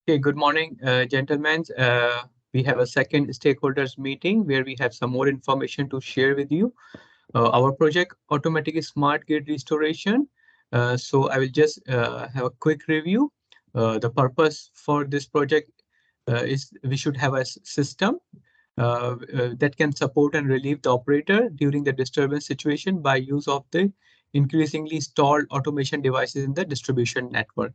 Okay, good morning, gentlemen. We have a second stakeholders meeting where we have some more information to share with you. Our project, Automatic Smart Grid Restoration. So I will just have a quick review. The purpose for this project is we should have a system that can support and relieve the operator during the disturbance situation by use of the increasingly installed automation devices in the distribution network.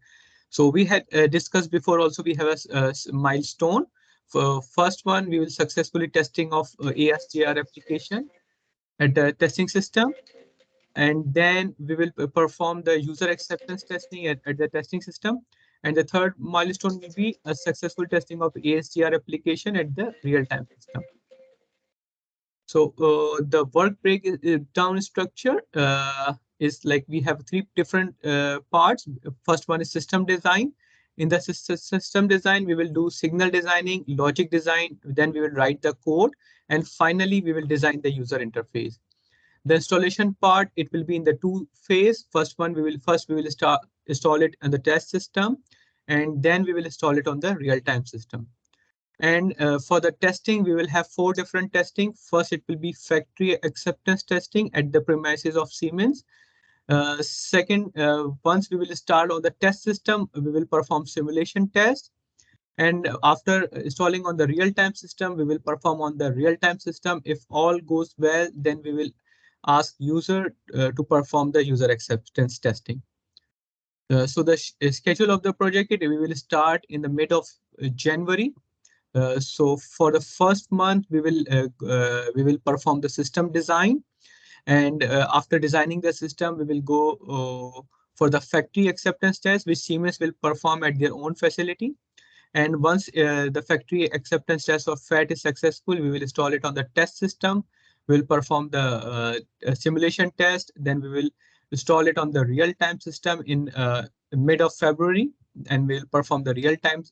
So we had discussed before also we have a milestone. For first one, we will successfully testing of ASGR application at the testing system. And then we will perform the user acceptance testing at the testing system. And the third milestone will be a successful testing of ASGR application at the real-time system. So the work breakdown structure is like we have three different parts. First one is system design. In the system design, we will do signal designing, logic design, then we will write the code, and finally we will design the user interface. The installation part, it will be in the two phase. First one, we will start install it on the test system, and then we will install it on the real-time system. And for the testing, we will have four different testing. First, it will be factory acceptance testing at the premises of Siemens. Second, once we will start on the test system, we will perform simulation test. And after installing on the real-time system, we will perform on the real-time system. If all goes well, then we will ask user to perform the user acceptance testing. So the schedule of the project, we will start in the mid of January. So for the first month, we will perform the system design, and after designing the system, we will go for the factory acceptance test, which Siemens will perform at their own facility. And once the factory acceptance test of FAT is successful, we will install it on the test system. We'll perform the simulation test. Then we will install it on the real-time system in mid of February, and we'll perform the real-time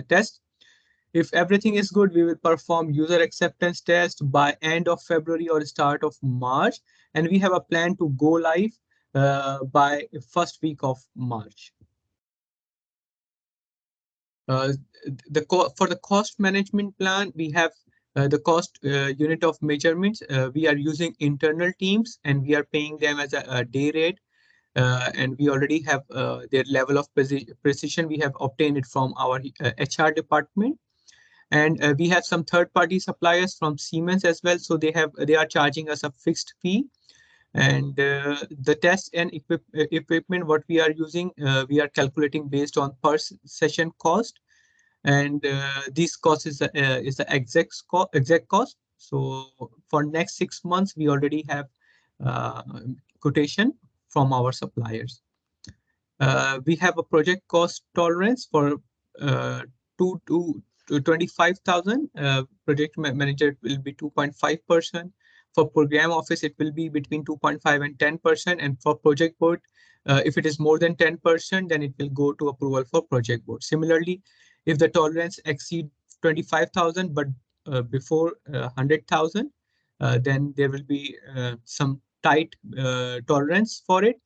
test. If everything is good, we will perform user acceptance test by end of February or start of March. And we have a plan to go live by first week of March. For the cost management plan, we have the cost unit of measurements. We are using internal teams and we are paying them as a day rate. And we already have their level of precision. We have obtained it from our HR department. And we have some third-party suppliers from Siemens as well. So they are charging us a fixed fee. And the test and equipment what we are using, we are calculating based on per session cost. And this cost is the exact cost. So for next 6 months, we already have quotation from our suppliers. We have a project cost tolerance for 2 to 25,000. Project manager will be 2.5%. For program office, it will be between 2.5 and 10%. And for project board, if it is more than 10%, then it will go to approval for project board. Similarly, if the tolerance exceed 25,000, but before 100,000, then there will be some tight tolerance for it.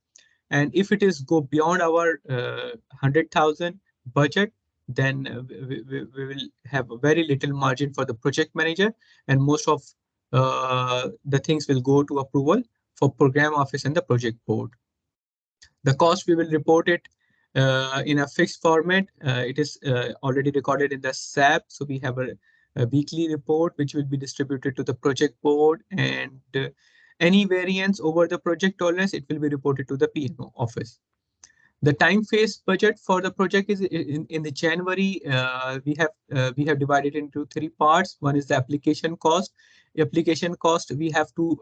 And if it is go beyond our 100,000 budget, then we will have a very little margin for the project manager, and most of the things will go to approval for program office and the project board. The cost, we will report it in a fixed format. It is already recorded in the SAP. So we have a weekly report which will be distributed to the project board, and any variance over the project tolerance, it will be reported to the PMO office. The time phase budget for the project is in the January. We have divided into three parts. One is the application cost. Application cost, we have two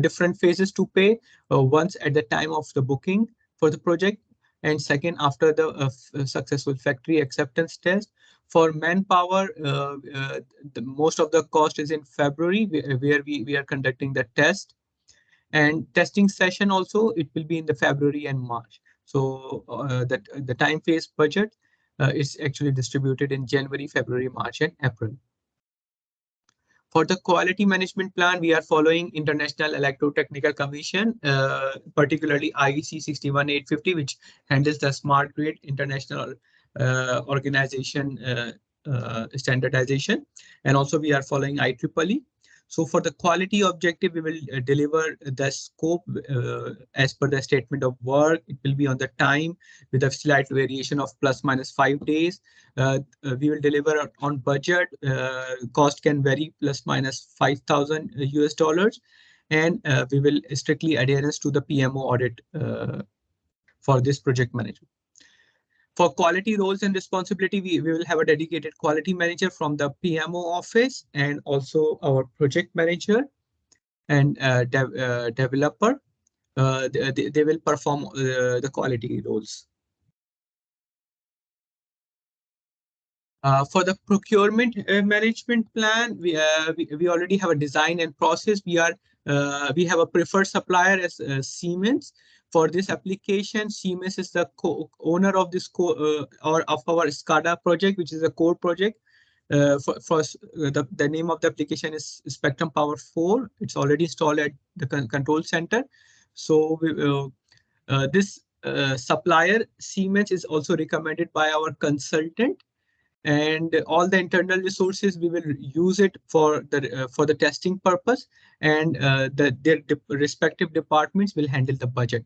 different phases to pay. Once at the time of the booking for the project, and second after the successful factory acceptance test. For manpower, the most of the cost is in February, where we are conducting the test. And testing session also, it will be in the February and March. So that the time phase budget is actually distributed in January, February, March, and April. For the quality management plan, we are following International Electrotechnical Commission, particularly IEC 61850, which handles the smart grid international organization standardization. And also we are following IEEE. So for the quality objective, we will deliver the scope as per the statement of work. It will be on the time with a slight variation of plus minus 5 days. We will deliver on budget. Cost can vary plus minus 5,000 US dollars. And we will strictly adherence to the PMO audit for this project management. For quality roles and responsibility, we will have a dedicated quality manager from the PMO office and also our project manager and developer. They will perform the quality roles. For the procurement management plan, we already have a design and process. We have a preferred supplier as Siemens. For this application, Siemens is the owner of this or of our SCADA project, which is a core project. The name of the application is Spectrum Power 4. It's already installed at the control center. So this supplier Siemens is also recommended by our consultant. And all the internal resources we will use it for the testing purpose, and their respective departments will handle the budget.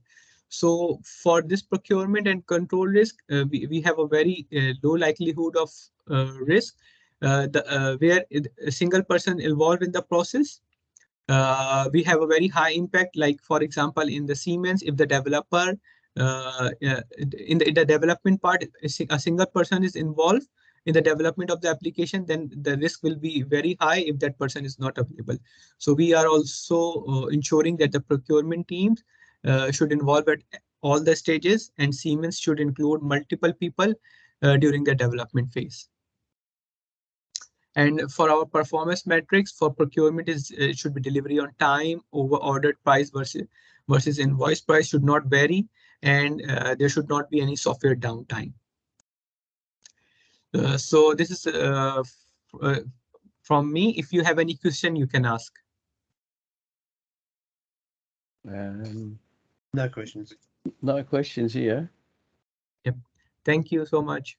So for this procurement and control risk, we have a very low likelihood of risk where a single person involved in the process. We have a very high impact, like for example in the Siemens, if the developer in the development part, a single person is involved in the development of the application, then the risk will be very high if that person is not available. So we are also ensuring that the procurement teams should involve at all the stages, and Siemens should include multiple people during the development phase. And for our performance metrics for procurement, it should be delivery on time, over ordered price versus invoice price should not vary, and there should not be any software downtime. So this is from me. If you have any question, you can ask. No questions. No questions here. Yep. Thank you so much.